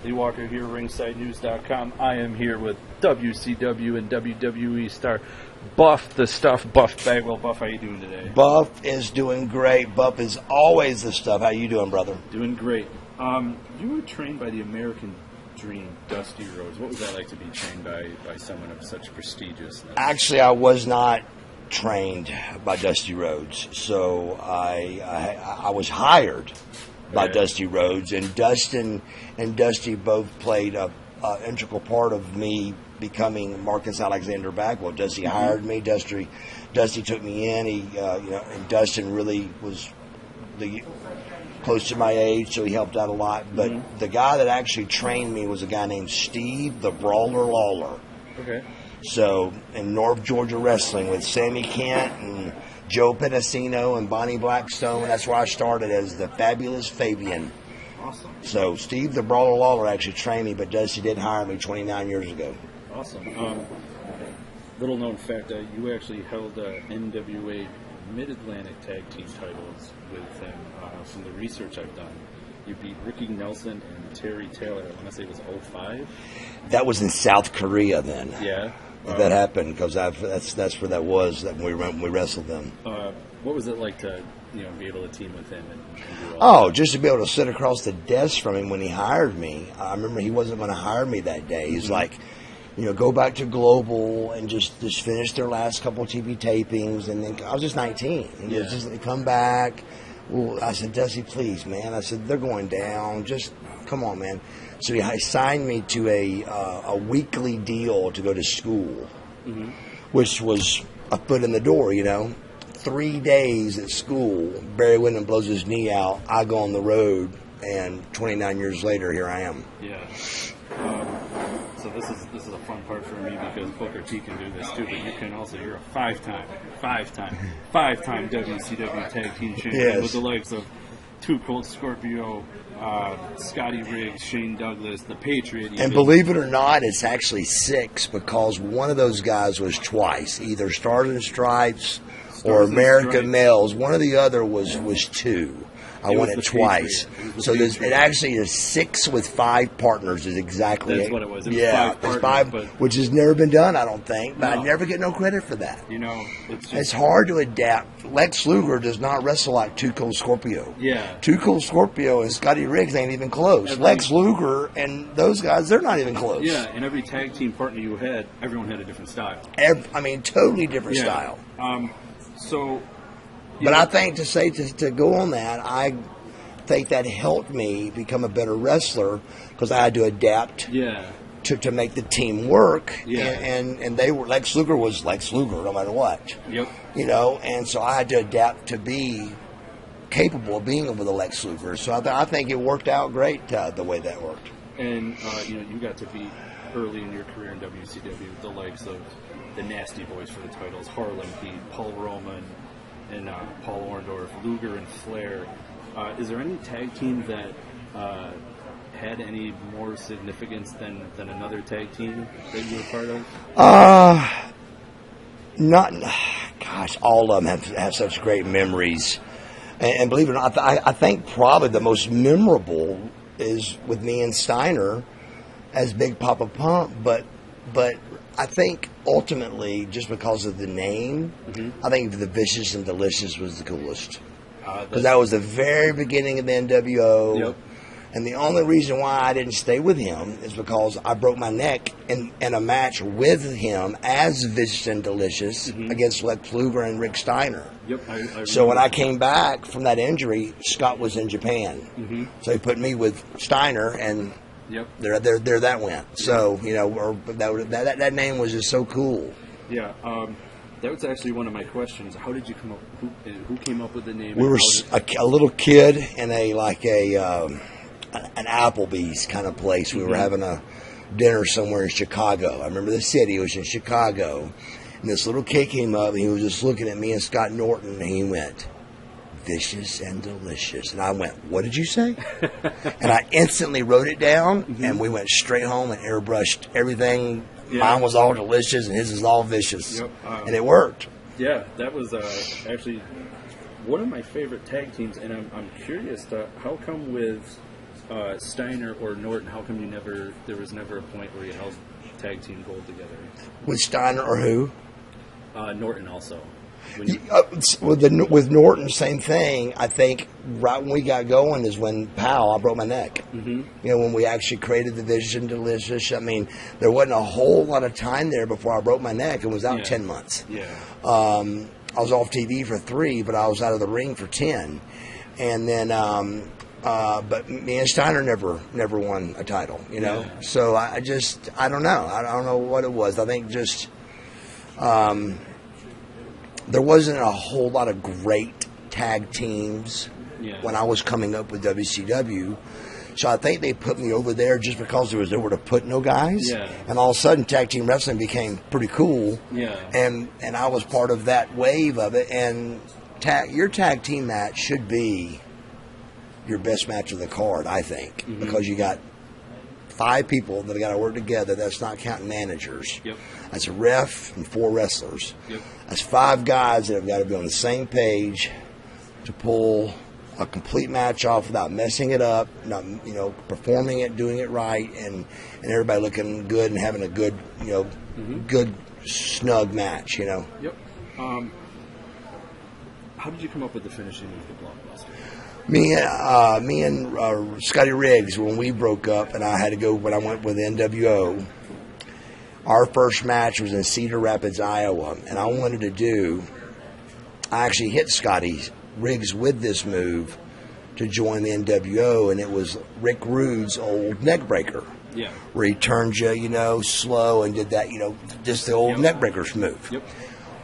Lee Walker here, RingsideNews.com. I am here with WCW and WWE star Buff the Stuff, Buff Bagwell. Buff, how you doing today? Buff is doing great. Buff is always the stuff. How you doing, brother? Doing great. You were trained by the American Dream, Dusty Rhodes. What was that like to be trained by someone of such prestigiousness? Actually, I was not trained by Dusty Rhodes, so I was hired by Dusty Rhodes, and Dustin and Dusty both played an integral part of me becoming Marcus Alexander Bagwell. Dusty hired me. Dusty took me in. And Dustin really was close to my age, so he helped out a lot. But the guy that actually trained me was a guy named Steve the Brawler Lawler. Okay. So in North Georgia Wrestling with Sammy Kent and Joe Pedicino and Bonnie Blackstone, that's where I started as the Fabulous Fabian. Awesome. So Steve the Brawler Lawler actually trained me, but Dusty did hire me 29 years ago. Awesome. Little known fact, you actually held NWA Mid-Atlantic Tag Team titles with him. From the research I've done, you beat Ricky Nelson and Terry Taylor. I want to say it was 2005. That was in South Korea then. Yeah. That happened because that's where that was when we wrestled them. What was it like to be able to team with him and do all that? Just to be able to sit across the desk from him when he hired me. I remember he wasn't going to hire me that day. He's like, go back to Global and just finish their last couple of TV tapings. And then I was just 19. And just come back. Well, I said, Dusty, please, man. I said, they're going down. Just come on, man. So he signed me to a weekly deal to go to school, which was a foot in the door, 3 days at school. Barry Windham blows his knee out. I go on the road, and 29 years later, here I am. Yeah. So this is a fun part for me because Booker T can do this too, but you can also. You're a five-time WCW Tag Team Champion with the likes of Too Cold Scorpio, Scotty Riggs, Shane Douglas, the Patriot. And believe it or not, it's actually 6 because one of those guys was twice, either Stars and Stripes or American Males. One or the other was 2. I won it twice. So it actually is 6 with 5 partners is exactly That's what it was. It was 5 partners, which has never been done, I don't think. But I never get no credit for that. It's hard to adapt. Lex Luger does not wrestle like Too Cold Scorpio. Yeah. Too Cold Scorpio and Scotty Riggs ain't even close. Lex Luger and those guys, they're not even close. Yeah, and every tag team partner you had, everyone had a different style. Totally different style. But I think to go on that, I think that helped me become a better wrestler because I had to adapt to make the team work. Yeah. And they were Lex Luger was Lex Luger no matter what. Yep. And so I had to adapt to be capable of being with a Lex Luger. So I think it worked out great the way that worked. And you got to be early in your career in WCW the likes of the Nasty Boys for the titles, Harlem Heat, Paul Roman, and Paul Orndorff, Luger and Flair. Is there any tag team that had any more significance than another tag team that you were part of? Gosh, all of them have such great memories. And believe it or not, I think probably the most memorable is with me and Steiner as Big Papa Pump, but I think ultimately, just because of the name, I think the Vicious and Delicious was the coolest. Because that was the very beginning of the NWO. Yep. And the only reason why I didn't stay with him is because I broke my neck in a match with him as Vicious and Delicious against Lex Luger and Rick Steiner. Yep. So when I came back from that injury, Scott was in Japan. So he put me with Steiner, and there that went. So that name was just so cool. Yeah. That was actually one of my questions. How did you come up? Who came up with the name? We were a little kid in an Applebee's kind of place. We were having a dinner somewhere in Chicago. I remember the city. It was in Chicago. And this little kid came up, and he was just looking at me and Scott Norton, and he went, Vicious and Delicious. And I went, what did you say? And I instantly wrote it down, and we went straight home and airbrushed everything. Mine was all delicious, and his is all vicious. Yep. And it worked. Yeah, that was actually one of my favorite tag teams, and I'm curious, how come with Steiner or Norton, how come there was never a point where you held tag team gold together? With Steiner or who? Norton also. With Norton, same thing. I think right when we got going is when I broke my neck. Mm-hmm. When we actually created the Vision Delicious. I mean, there wasn't a whole lot of time there before I broke my neck and was out 10 months. Yeah. I was off TV for 3, but I was out of the ring for 10. And then, but me and Steiner never won a title, Yeah. So I don't know. I don't know what it was. I think just, there wasn't a whole lot of great tag teams when I was coming up with WCW. So I think they put me over there just because there was nowhere to put no guys. Yeah. And all of a sudden, tag team wrestling became pretty cool. Yeah. And I was part of that wave of it. And your tag team match should be your best match of the card, I think, because you got 5 people that have got to work together. That's not counting managers. Yep. That's a ref and 4 wrestlers. Yep. That's 5 guys that have got to be on the same page to pull a complete match off without messing it up, not performing it, doing it right, and everybody looking good and having a good good snug match. Yep. How did you come up with the finishing of the blockbuster? Me and Scotty Riggs, when we broke up, and I had to go when I went with NWO. Our first match was in Cedar Rapids, Iowa, and I actually hit Scotty Riggs with this move to join the NWO, and it was Rick Rude's old neck breaker. Yeah. Where he turned you, slow and did that, just the old neck breakers move. Yep.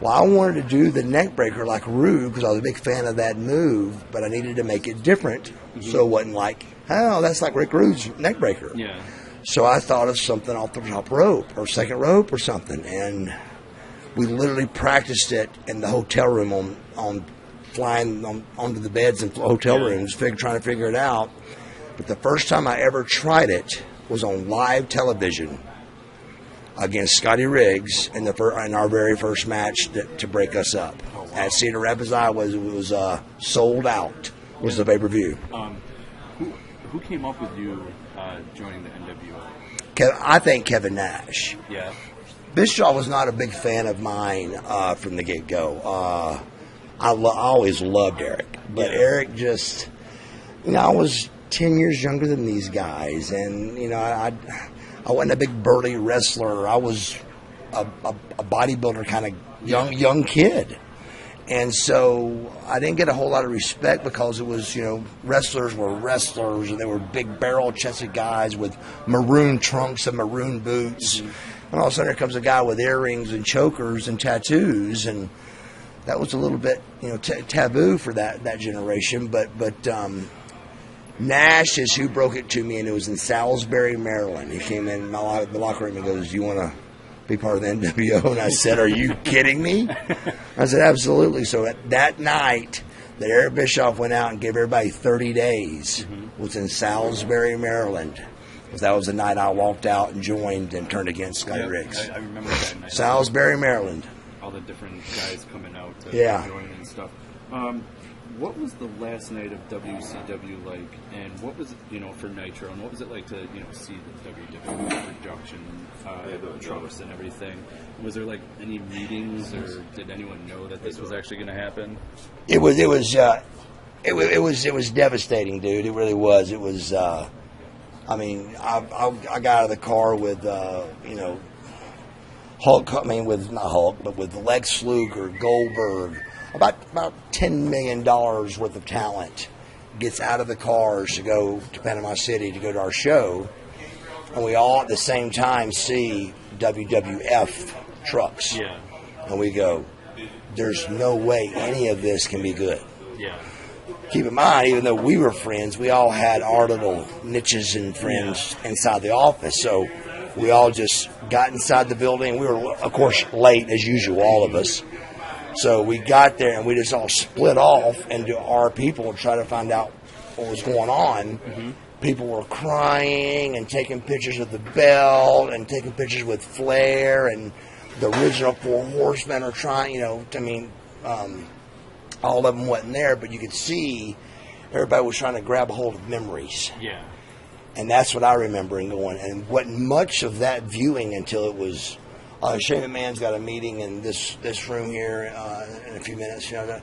Well, I wanted to do the neck breaker like Rude because I was a big fan of that move, but I needed to make it different so it wasn't like, oh, that's like Rick Rude's neck breaker. Yeah. So I thought of something off the top rope or second rope or something, and we literally practiced it in the hotel room on flying onto the beds in hotel rooms, trying to figure it out. But the first time I ever tried it was on live television against Scotty Riggs in our very first match to break us up. Oh, wow. At Cedar Rapids, Iowa. It was sold out. Was the pay-per-view. Who came up with you joining the NWO? I think Kevin Nash. Yeah. Bischoff was not a big fan of mine from the get-go. I always loved Eric, but Eric just, I was 10 years younger than these guys, and I wasn't a big burly wrestler. I was a bodybuilder kind of young kid, and so I didn't get a whole lot of respect because it was wrestlers were wrestlers, and they were big barrel-chested guys with maroon trunks and maroon boots, and all of a sudden here comes a guy with earrings and chokers and tattoos, and that was a little bit, taboo for that generation. But Nash is who broke it to me, and it was in Salisbury, Maryland. He came in the locker room and goes, "Do you want to be part of the NWO?" And I said, "Are you kidding me?" I said, "Absolutely." So that night that Eric Bischoff went out and gave everybody 30 days was in Salisbury, Maryland. Because that was the night I walked out and joined and turned against Scotty Riggs. I remember that night. Salisbury, Maryland. All the different guys coming out to join and stuff. What was the last night of WCW like, and what was it, for Nitro, and what was it like to, see the WWE production trucks and everything? Was there like any meetings, or did anyone know that this was actually going to happen? It was devastating, dude. It really was. It was. I got out of the car with Hulk. Not Hulk, but with Lex Luger, Goldberg. About $10 million worth of talent gets out of the cars to go to Panama City to go to our show, and we all at the same time see WWF trucks. Yeah. And we go, there's no way any of this can be good. Yeah. Keep in mind, even though we were friends, we all had our little niches and friends inside the office. So we all just got inside the building. We were, of course, late as usual, all of us. So we got there and we just all split off into our people and try to find out what was going on. Mm-hmm. People were crying and taking pictures of the belt and taking pictures with Flair, and the original Four Horsemen are trying, all of them wasn't there, but you could see everybody was trying to grab a hold of memories. Yeah. And that's what I remember and going. And wasn't much of that viewing until it was, Shane McMahon's got a meeting in this room here in a few minutes. You know,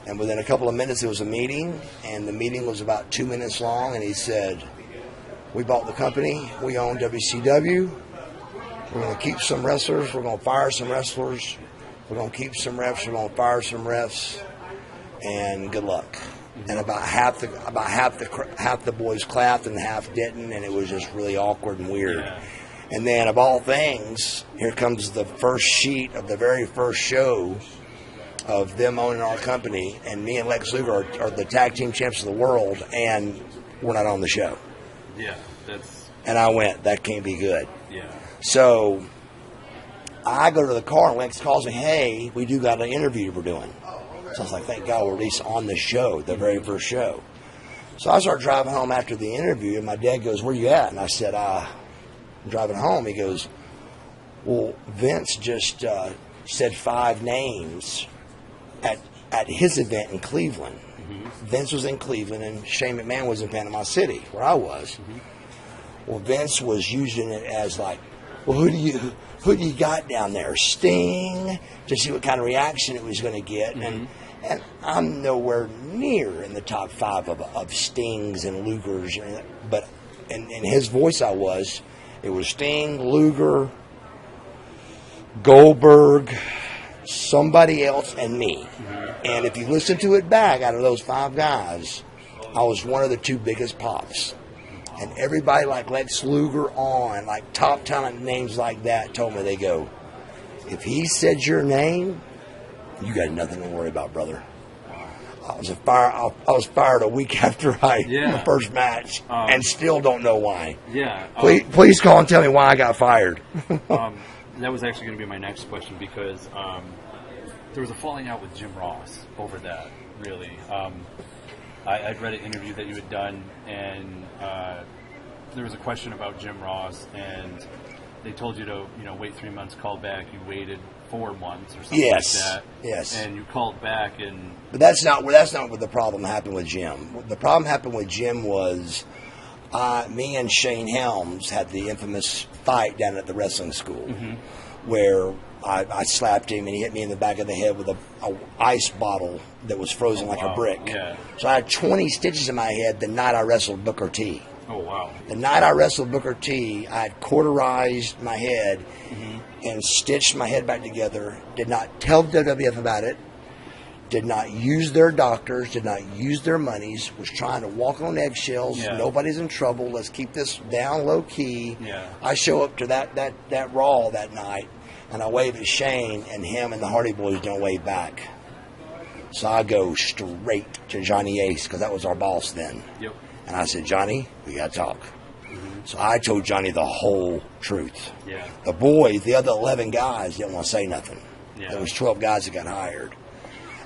and within a couple of minutes, it was a meeting. And the meeting was about 2 minutes long. And he said, we bought the company. We own WCW. We're going to keep some wrestlers. We're going to fire some wrestlers. We're going to keep some refs. We're going to fire some refs. And good luck. And about half the boys clapped and half didn't, and it was just really awkward and weird. Yeah. And then, of all things, here comes the first sheet of the very first show of them owning our company, and me and Lex Luger are the tag team champs of the world, and we're not on the show. Yeah, that's. And I went, that can't be good. Yeah. So I go to the car, and Lex calls me, hey, we do got an interview we're doing. So I was like, thank God we're at least on the show, the very first show. So I start driving home after the interview, and my dad goes, where you at? And I said, I'm driving home. He goes, well, Vince just said 5 names at his event in Cleveland. Mm-hmm. Vince was in Cleveland, and Shane McMahon was in Panama City, where I was. Mm-hmm. Well, Vince was using it as like, well, who do you got down there? Sting, to see what kind of reaction it was going to get. Mm-hmm. And I'm nowhere near in the top 5 of Stings and Lugers. But in his voice it was Sting, Luger, Goldberg, somebody else, and me. Mm-hmm. And if you listen to it back, out of those 5 guys, I was one of the 2 biggest pops. And everybody like Lex Luger like top talent names like that told me, they go, if he said your name, you got nothing to worry about, brother. I was fired a week after my first match, and still don't know why. Yeah. Please call and tell me why I got fired. That was actually going to be my next question, because there was a falling out with Jim Ross over that, really. I'd read an interview that you had done, and there was a question about Jim Ross, and they told you to, wait 3 months, call back. You waited 4 months or something like that. Yes. And you called back, and but that's not what the problem happened with Jim. The problem happened with Jim was me and Shane Helms had the infamous fight down at the wrestling school, mm-hmm. where I slapped him, and he hit me in the back of the head with a ice bottle that was frozen like a brick. Yeah. So I had 20 stitches in my head the night I wrestled Booker T. Oh, wow. The night I wrestled Booker T, I had cauterized my head, mm-hmm. and stitched my head back together. Did not tell WWF about it. Did not use their doctors. Did not use their monies. Was trying to walk on eggshells. Yeah. Nobody's in trouble. Let's keep this down low key. Yeah. I show up to that Raw that night, and I wave at Shane, and him and the Hardy Boys don't wave back. So I go straight to Johnny Ace, because that was our boss then. Yep. And I said, Johnny, we got to talk. Mm-hmm. So I told Johnny the whole truth. Yeah. The boys, the other 11 guys, didn't want to say nothing. Yeah. There was 12 guys that got hired.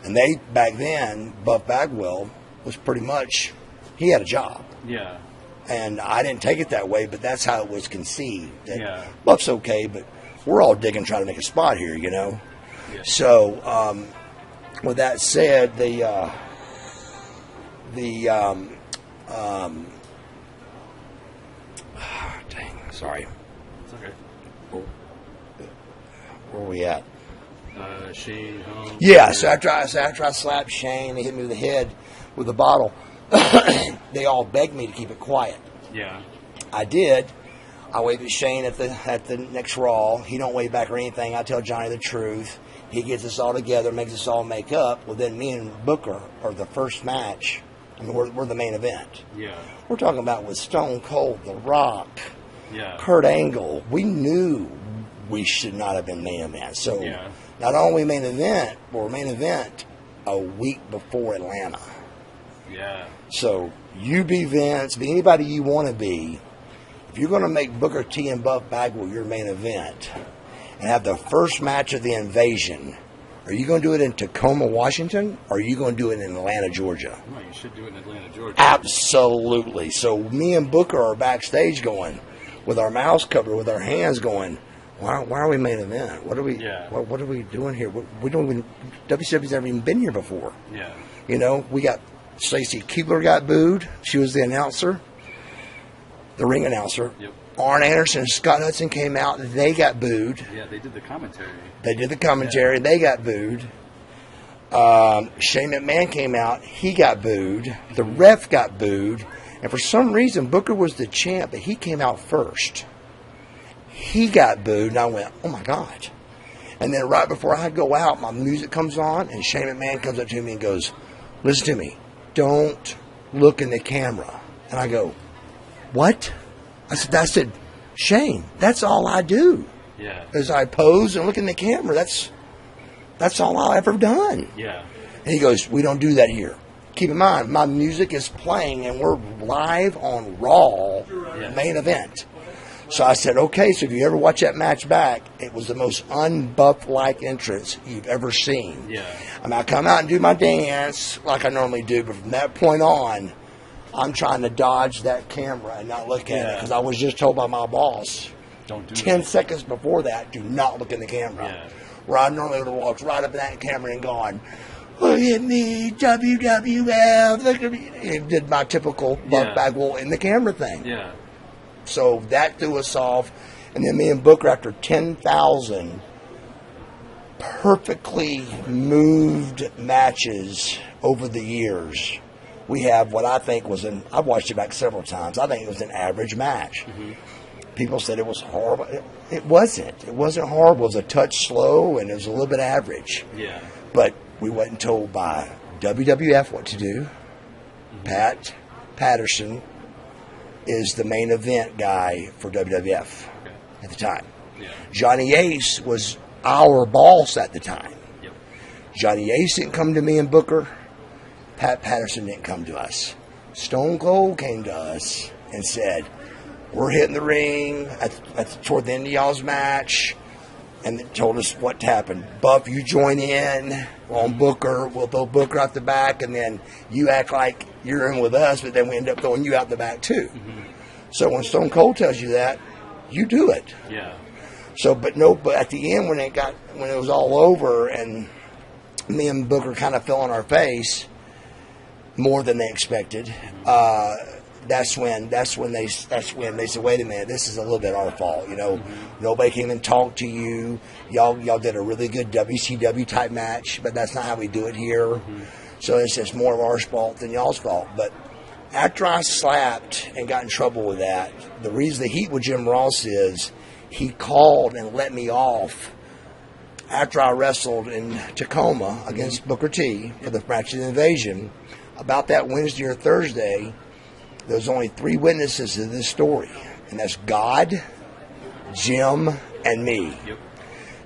And they, back then, Buff Bagwell was pretty much, he had a job. Yeah. And I didn't take it that way, but that's how it was conceived. That Buff's okay, but we're all digging, trying to make a spot here, Yeah. So, with that said, dang, sorry. It's okay. Where are we at? Shane. Yeah, so after I slapped Shane, he hit me with the head with a bottle. They all begged me to keep it quiet. Yeah. I did. I waved at Shane at the next Raw. He don't wave back or anything. I tell Johnny the truth. He gets us all together, makes us all make up. Well, then me and Booker are the first match. I mean, we're the main event. Yeah. We're talking about with Stone Cold, The Rock, Kurt Angle. We knew we should not have been main event. So not only main event, but we're main event a week before Atlanta. Yeah. So you be Vince, be anybody you want to be. If you're going to make Booker T and Buff Bagwell your main event and have the first match of the invasion, are you going to do it in Tacoma, Washington, or are you going to do it in Atlanta, Georgia? No, you should do it in Atlanta, Georgia. Absolutely. So me and Booker are backstage going, with our mouths covered, with our hands going, why are we main event? What are we? What are we doing here? We don't even. WCW's never even been here before. Yeah. We got Stacy Keibler got booed. She was the announcer. the ring announcer. Yep. Arn Anderson and Scott Hudson came out. They got booed. Yeah, they did the commentary. Yeah. They got booed. Shane McMahon came out. He got booed. The ref got booed. And for some reason, Booker was the champ, but he came out first. He got booed, and I went, oh, my God. And then right before I go out, my music comes on, and Shane McMahon comes up to me and goes, listen to me. Don't look in the camera. And I go, what? I said, Shane, that's all I do. Yeah. Is I pose and look in the camera. That's all I've ever done. Yeah. And he goes, we don't do that here. Keep in mind, my music is playing, and we're live on Raw, main event. So I said, okay, so if you ever watch that match back, it was the most unbuff-like entrance you've ever seen. Yeah. I mean, I come out and do my dance like I normally do, but from that point on, I'm trying to dodge that camera and not look at it, because I was just told by my boss, don't do 10 that. seconds before that, do not look in the camera. Yeah. Where I normally would have walked right up in that camera and gone, look at me, WWF, look at me. And did my typical Buff Bagwell in the camera thing. Yeah. So that threw us off. And then me and Booker, after 10,000 perfectly moved matches over the years, we have what I think was I've watched it back several times. I think it was an average match. Mm-hmm. People said it was horrible. It wasn't. It wasn't horrible. It was a touch slow, and it was a little bit average. Yeah. But we wasn't told by WWF what to do. Mm-hmm. Pat Patterson is the main event guy for WWF at the time. Yeah. Johnny Ace was our boss at the time. Yep. Johnny Ace didn't come to me and Booker. Pat Patterson didn't come to us. Stone Cold came to us and said, we're hitting the ring toward the end of y'all's match, and told us what happened. Buff, you join in on Booker. We'll throw Booker out the back, and then you act like you're in with us, but then we end up throwing you out the back too. Mm-hmm. So when Stone Cold tells you that, you do it. Yeah. So, but at the end when it was all over, and me and Booker kind of fell on our face more than they expected. That's when they said, wait a minute, this is a little bit our fault. You know, nobody came and talked to you. Y'all did a really good WCW type match, but that's not how we do it here. Mm-hmm. So it's just more of our fault than y'all's fault. But after I slapped and got in trouble with that, the reason the heat with Jim Ross is he called and let me off after I wrestled in Tacoma against Booker T for the match of the Invasion. About that Wednesday or Thursday, there's only 3 witnesses to this story, and that's God, Jim, and me. Yep.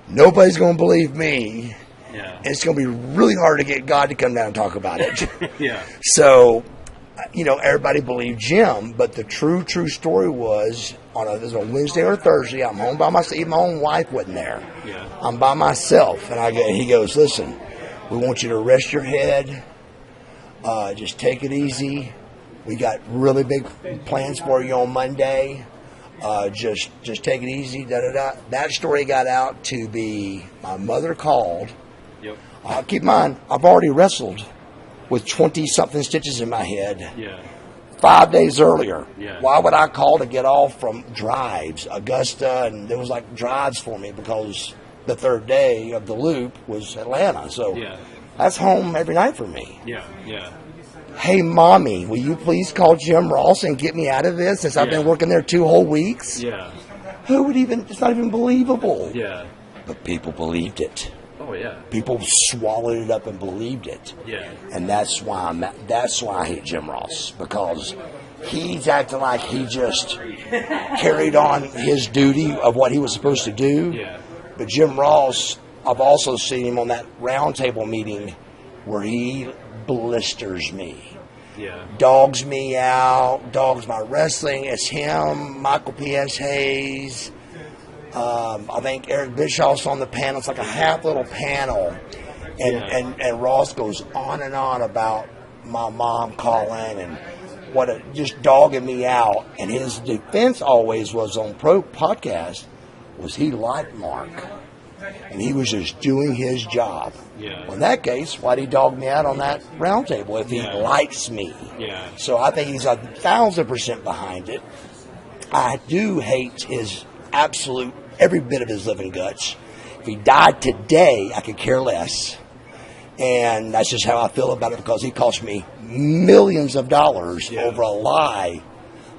Nobody's going to believe me, and it's going to be really hard to get God to come down and talk about it. Yeah. So, everybody believed Jim, but the true story was it was on Wednesday or Thursday. I'm home by myself. Even my own wife wasn't there. Yeah. I'm by myself, and he goes, listen, we want you to rest your head. Just take it easy. We got really big plans for you on Monday. Just take it easy. That story got out to be my mother called. Yep. Keep in mind, I've already wrestled with 20-something stitches in my head. Yeah. 5 days earlier. Yeah. Why would I call to get off from drives, Augusta, and there was like drives for me because the third day of the loop was Atlanta. So that's home every night for me. Yeah. Yeah. Hey, Mommy, will you please call Jim Ross and get me out of this since I've been working there 2 whole weeks? Yeah. It's not even believable. Yeah. But people believed it. Oh, yeah. People swallowed it up and believed it. Yeah. And that's why I hate Jim Ross, because he's acting like he just carried on his duty of what he was supposed to do. Yeah. But Jim Ross, I've also seen him on that roundtable meeting where he blisters me. Yeah. Dogs me out, dogs my wrestling. It's him, Michael P.S. Hayes. I think Eric Bischoff's on the panel. It's like a half little panel. And Ross goes on and on about my mom calling and just dogging me out. And his defense always was on Pro Podcast was he liked Mark. And he was just doing his job. Yeah. Well, in that case, why'd he dog me out on that roundtable if he likes me? Yeah. So I think he's 1,000% behind it. I do hate his absolute, every bit of his living guts. If he died today, I could care less. And that's just how I feel about it, because he cost me millions of dollars over a lie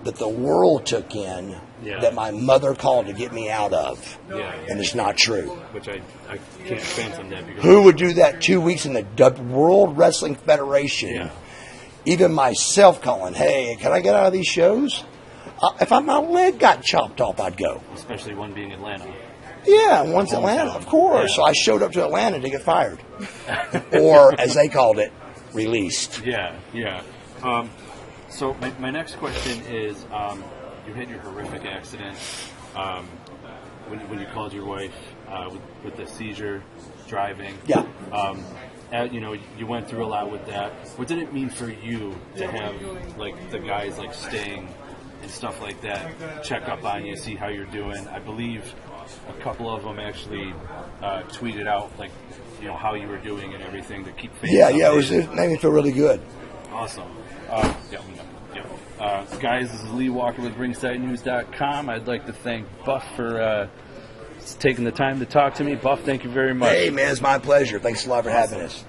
that the world took in, that my mother called to get me out of. And it's not true. Which I can't phantom that. Because who would do that 2 weeks in the World Wrestling Federation? Yeah. Even myself calling, hey, can I get out of these shows? If my leg got chopped off, I'd go. Especially one being Atlanta. Yeah, one's Atlanta, of course. So I showed up to Atlanta to get fired. Or, as they called it, released. Yeah. So my next question is, you had your horrific accident when you called your wife with the seizure, driving. Yeah. You went through a lot with that. What did it mean for you to have like the guys like Sting and stuff like that check up on you, see how you're doing? I believe a couple of them actually tweeted out like how you were doing and everything to keep fans. It made me feel really good. Awesome. Guys, this is Lee Walker with RingsideNews.com. I'd like to thank Buff for taking the time to talk to me. Buff, thank you very much. Hey, man, it's my pleasure. Thanks a lot for having us.